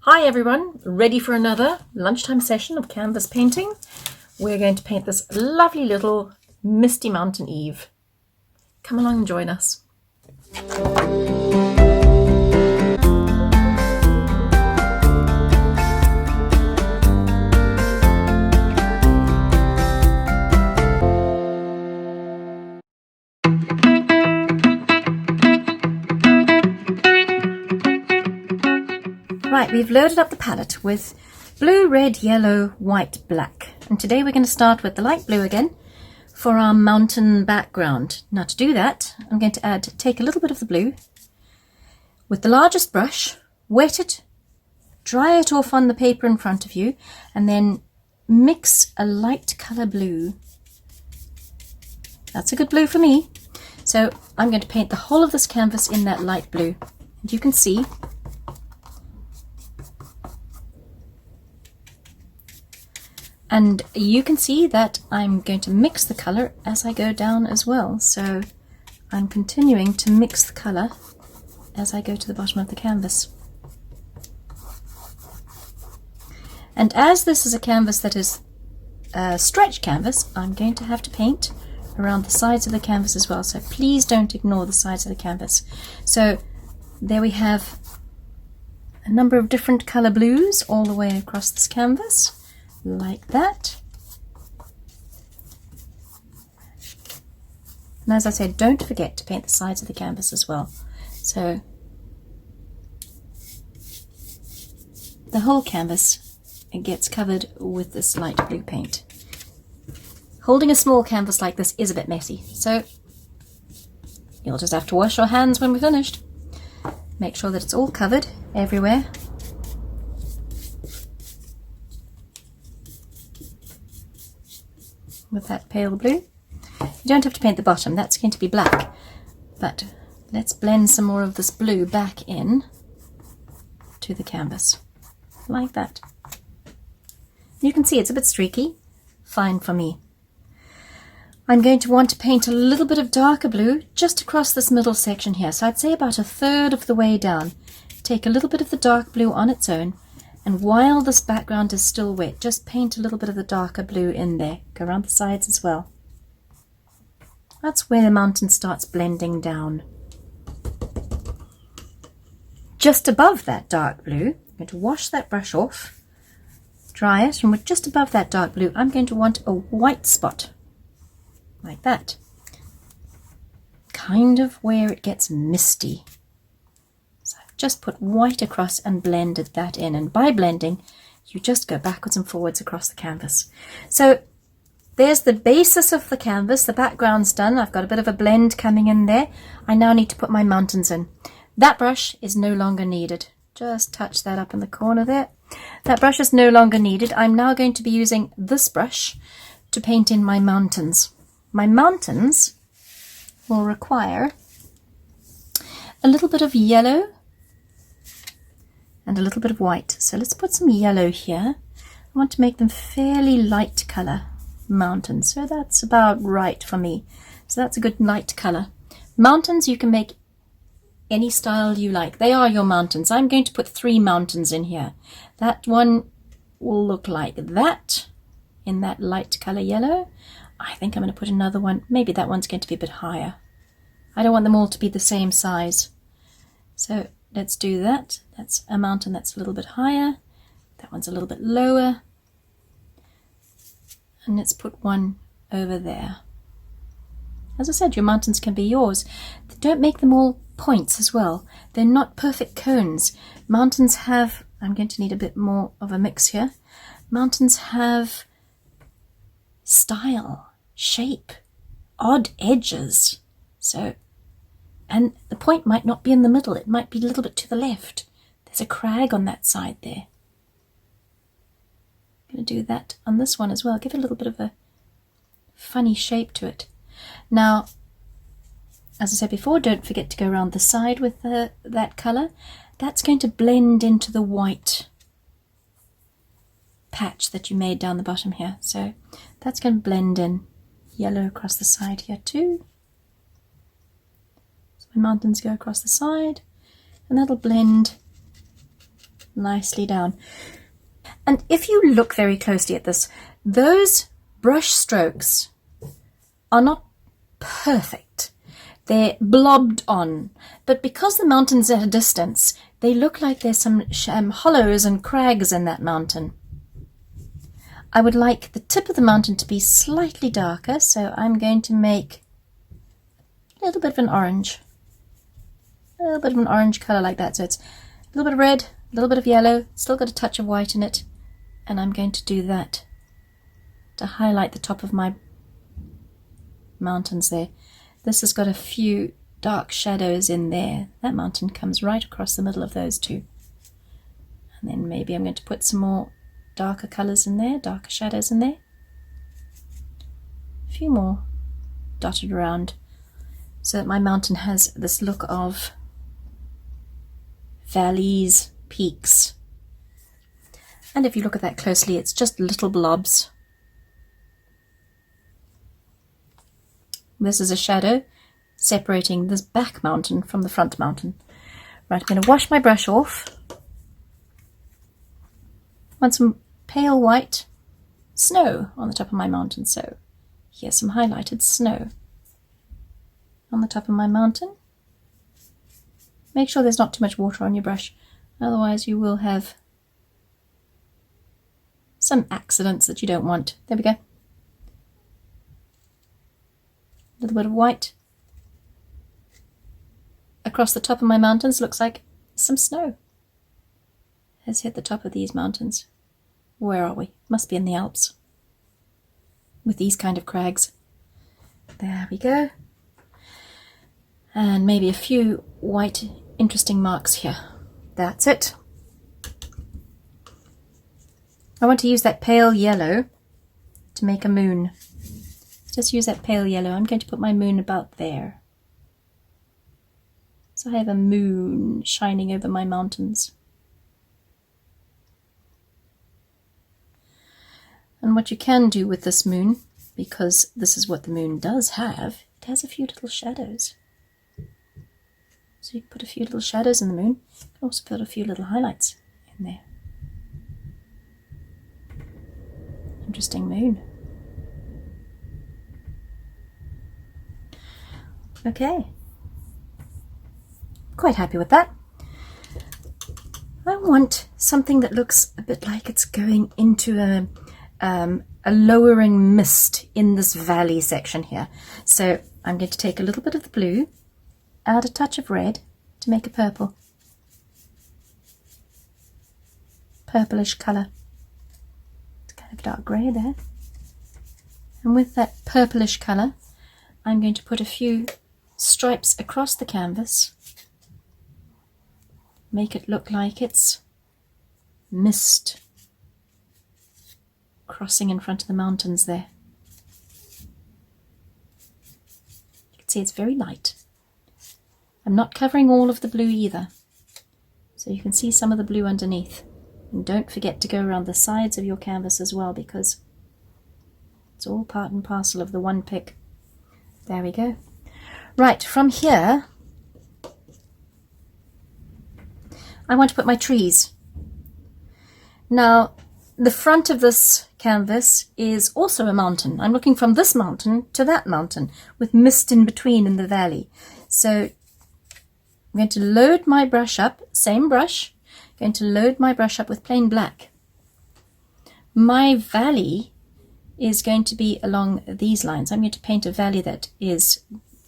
Hi everyone, ready for another lunchtime session of canvas painting. We're going to paint this lovely little Misty Mountain Eve. Come along and join us. Right, we've loaded up the palette with blue, red, yellow, white, black. And today we're going to start with the light blue again for our mountain background. Now to do that, I'm going to take a little bit of the blue with the largest brush, wet it, dry it off on the paper in front of you, and then mix a light colour blue. That's a good blue for me. So I'm going to paint the whole of this canvas in that light blue. And you can see that I'm going to mix the colour as I go down as well. So I'm continuing to mix the colour as I go to the bottom of the canvas. And as this is a canvas that is a stretch canvas, I'm going to have to paint around the sides of the canvas as well. So please don't ignore the sides of the canvas. So there we have a number of different colour blues all the way across this canvas. Like that. And as I said, don't forget to paint the sides of the canvas as well. So the whole canvas gets covered with this light blue paint. Holding a small canvas like this is a bit messy, so you'll just have to wash your hands when we're finished. Make sure that it's all covered everywhere. With that pale blue. You don't have to paint the bottom, that's going to be black, but let's blend some more of this blue back in to the canvas, like that. You can see it's a bit streaky, fine for me. I'm going to want to paint a little bit of darker blue just across this middle section here, so I'd say about a third of the way down. Take a little bit of the dark blue on its own, and while this background is still wet, just paint a little bit of the darker blue in there. Go around the sides as well. That's where the mountain starts blending down. Just above that dark blue, I'm going to wash that brush off, dry it, and with just above that dark blue, I'm going to want a white spot, like that. Kind of where it gets misty. Just put white across and blended that in, and by blending you just go backwards and forwards across the canvas. So there's the basis of the canvas, the background's done. I've got a bit of a blend coming in there. I now need to put my mountains in. That brush is no longer needed. Just touch that up in the corner there. That brush is no longer needed. I'm now going to be using this brush to paint in my mountains. My mountains will require a little bit of yellow and a little bit of white. So let's put some yellow here. I want to make them fairly light colour mountains. So that's about right for me. So that's a good light colour. Mountains you can make any style you like. They are your mountains. I'm going to put 3 mountains in here. That one will look like that in that light colour yellow. I think I'm going to put another one. Maybe that one's going to be a bit higher. I don't want them all to be the same size. So let's do that. That's a mountain that's a little bit higher. That one's a little bit lower. And let's put one over there. As I said, your mountains can be yours. Don't make them all points as well. They're not perfect cones. Mountains have, I'm going to need a bit more of a mix here. Mountains have style, shape, odd edges. And the point might not be in the middle, it might be a little bit to the left. There's a crag on that side there. I'm going to do that on this one as well. Give it a little bit of a funny shape to it. Now, as I said before, don't forget to go around the side with that colour. That's going to blend into the white patch that you made down the bottom here. So that's going to blend in. Yellow across the side here too. Mountains go across the side, and that'll blend nicely down. And if you look very closely at this, those brush strokes are not perfect. They're blobbed on, but because the mountain's at a distance, they look like there's some hollows and crags in that mountain. I would like the tip of the mountain to be slightly darker, so I'm going to make a little bit of an orange. A little bit of an orange colour like that, so it's a little bit of red, a little bit of yellow, still got a touch of white in it, and I'm going to do that to highlight the top of my mountains there. This has got a few dark shadows in there. That mountain comes right across the middle of those two. And then maybe I'm going to put some more darker colours in there, darker shadows in there. A few more dotted around so that my mountain has this look of valleys, peaks. And if you look at that closely, it's just little blobs. This is a shadow separating this back mountain from the front mountain. Right, I'm going to wash my brush off. I want some pale white snow on the top of my mountain, so here's some highlighted snow on the top of my mountain. Make sure there's not too much water on your brush, otherwise you will have some accidents that you don't want. There we go. A little bit of white across the top of my mountains. Looks like some snow has hit the top of these mountains. Where are we? Must be in the Alps with these kind of crags. There we go. And maybe a few white interesting marks here. That's it. I want to use that pale yellow to make a moon. Just use that pale yellow. I'm going to put my moon about there. So I have a moon shining over my mountains. And what you can do with this moon, because this is what the moon does have, it has a few little shadows. So you can put a few little shadows in the moon. You can also put a few little highlights in there. Interesting moon. Okay. Quite happy with that. I want something that looks a bit like it's going into a lowering mist in this valley section here. So I'm going to take a little bit of the blue, add a touch of red to make a purple. Purplish colour. It's kind of dark grey there. And with that purplish colour, I'm going to put a few stripes across the canvas. Make it look like it's mist crossing in front of the mountains there. You can see it's very light. I'm not covering all of the blue either, so you can see some of the blue underneath. And don't forget to go around the sides of your canvas as well, because it's all part and parcel of the one pick. There we go. Right, from here I want to put my trees. Now, the front of this canvas is also a mountain. I'm looking from this mountain to that mountain with mist in between in the valley. So I'm going to load my brush up, same brush, going to load my brush up with plain black. My valley is going to be along these lines. I'm going to paint a valley that is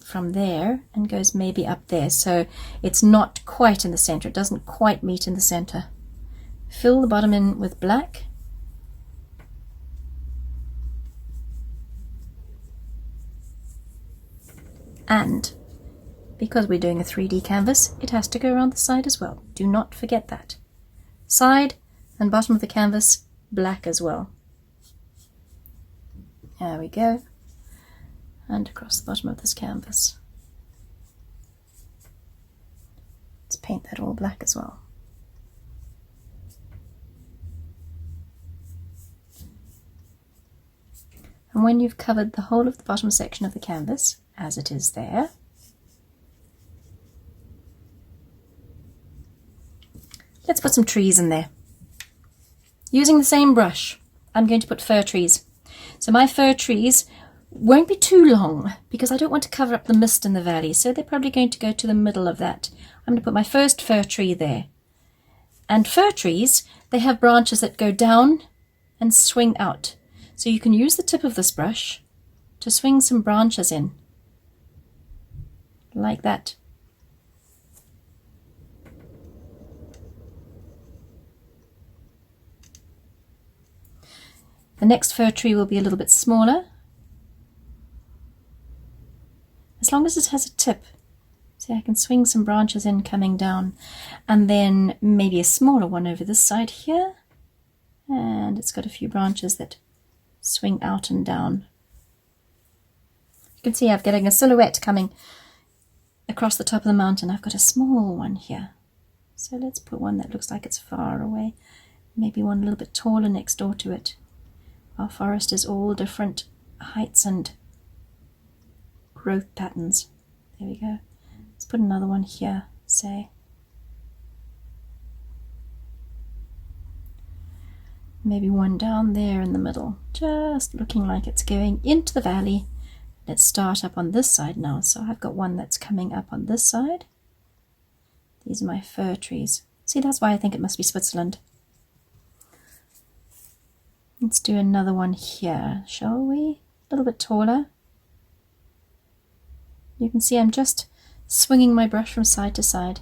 from there and goes maybe up there, so it's not quite in the center. It doesn't quite meet in the center. Fill the bottom in with black. And because we're doing a 3D canvas, it has to go around the side as well. Do not forget that. Side and bottom of the canvas, black as well. There we go. And across the bottom of this canvas. Let's paint that all black as well. And when you've covered the whole of the bottom section of the canvas, as it is there, let's put some trees in there. Using the same brush, I'm going to put fir trees. So my fir trees won't be too long because I don't want to cover up the mist in the valley. So they're probably going to go to the middle of that. I'm going to put my first fir tree there. And fir trees, they have branches that go down and swing out. So you can use the tip of this brush to swing some branches in. Like that. The next fir tree will be a little bit smaller. As long as it has a tip. See, I can swing some branches in coming down. And then maybe a smaller one over this side here. And it's got a few branches that swing out and down. You can see I'm getting a silhouette coming across the top of the mountain. I've got a small one here. So let's put one that looks like it's far away. Maybe one a little bit taller next door to it. Our forest is all different heights and growth patterns. There we go. Let's put another one here, say. Maybe one down there in the middle, just looking like it's going into the valley. Let's start up on this side now. So I've got one that's coming up on this side. These are my fir trees. See, that's why I think it must be Switzerland. Let's do another one here, shall we? A little bit taller. You can see I'm just swinging my brush from side to side.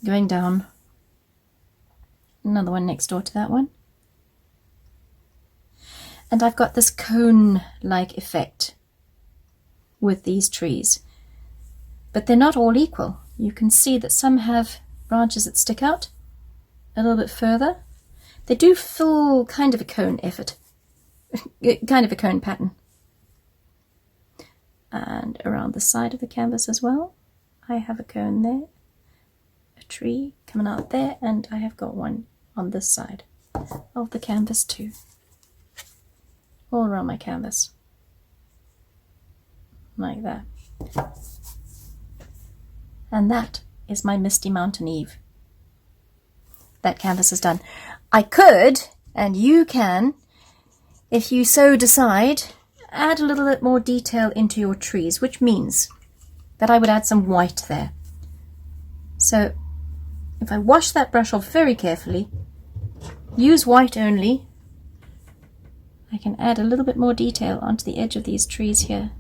Going down. Another one next door to that one. And I've got this cone-like effect with these trees. But they're not all equal. You can see that some have branches that stick out a little bit further. They do fill kind of a cone effort, kind of a cone pattern. And around the side of the canvas as well, I have a cone there, a tree coming out there, and I have got one on this side of the canvas too. All around my canvas. Like that. And that is my Misty Mountain Eve. That canvas is done. I could, and you can, if you so decide, add a little bit more detail into your trees, which means that I would add some white there. So if I wash that brush off very carefully, use white only, I can add a little bit more detail onto the edge of these trees here,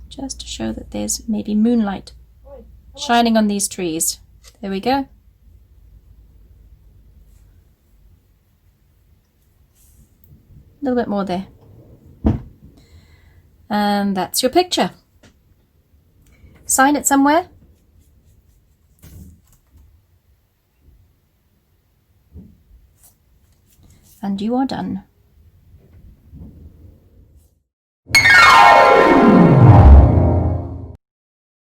just to show that there's maybe moonlight shining on these trees. There we go. A little bit more there. And that's your picture. Sign it somewhere. And you are done.